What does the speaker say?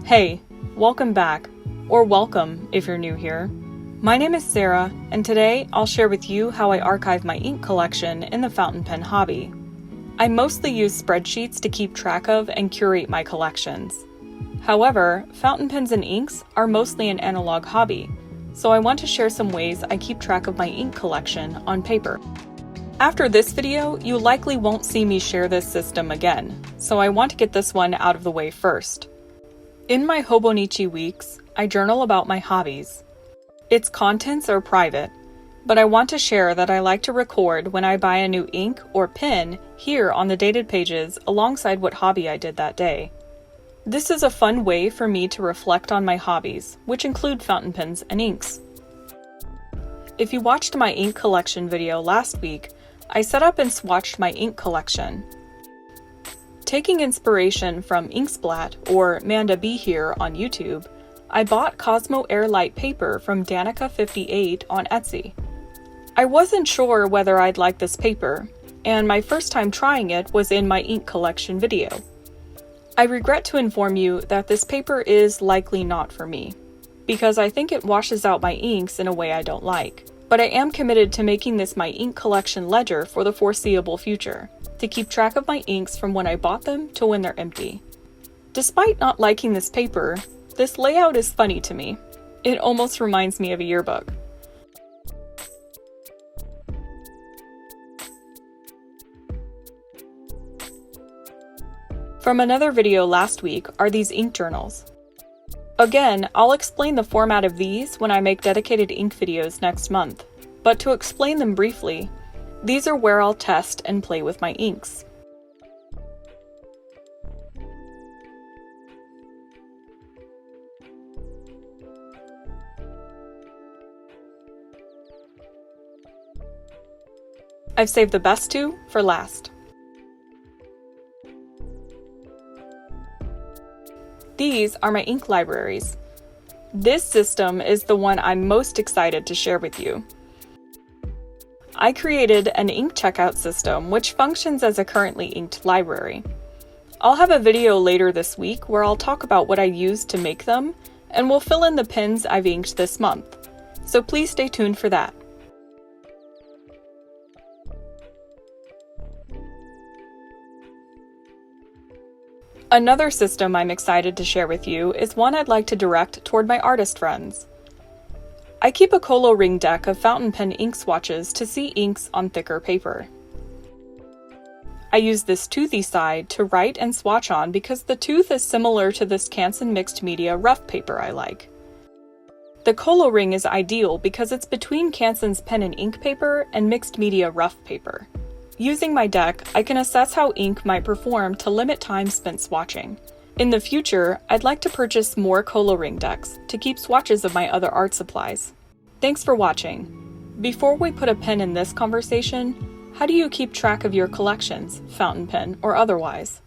Hey, welcome back, or welcome if you're new here. My name is Sarah, and today I'll share with you how I archive my ink collection in the fountain pen hobby. I mostly use spreadsheets to keep track of and curate my collections. However, fountain pens and inks are mostly an analog hobby, so I want to share some ways I keep track of my ink collection on paper. After this video, you likely won't see me share this system again, so I want to get this one out of the way first. In my Hobonichi Weeks, I journal about my hobbies. Its contents are private, but I want to share that I like to record when I buy a new ink or pen here on the dated pages alongside what hobby I did that day. This is a fun way for me to reflect on my hobbies, which include fountain pens and inks. If you watched my ink collection video last week, I set up and swatched my ink collection. Taking inspiration from Inksplat or Manda B here on YouTube, I bought Cosmo Air Light paper from Danica58 on Etsy. I wasn't sure whether I'd like this paper, and my first time trying it was in my ink collection video. I regret to inform you that this paper is likely not for me, because I think it washes out my inks in a way I don't like. But I am committed to making this my ink collection ledger for the foreseeable future, to keep track of my inks from when I bought them to when they're empty. Despite not liking this paper, this layout is funny to me. It almost reminds me of a yearbook. From another video last week are these ink journals. Again, I'll explain the format of these when I make dedicated ink videos next month, but to explain them briefly, these are where I'll test and play with my inks. I've saved the best two for last. These are my ink libraries. This system is the one I'm most excited to share with you. I created an ink checkout system which functions as a currently inked library. I'll have a video later this week where I'll talk about what I used to make them, and we'll fill in the pens I've inked this month, so please stay tuned for that. Another system I'm excited to share with you is one I'd like to direct toward my artist friends. I keep a Col-o-ring deck of fountain pen ink swatches to see inks on thicker paper. I use this toothy side to write and swatch on because the tooth is similar to this Canson mixed media rough paper I like. The Col-o-ring is ideal because it's between Canson's pen and ink paper and mixed media rough paper. Using my deck, I can assess how ink might perform to limit time spent swatching. In the future, I'd like to purchase more Col-o-ring decks to keep swatches of my other art supplies. Thanks for watching. Before we put a pin in this conversation, how do you keep track of your collections, fountain pen or otherwise?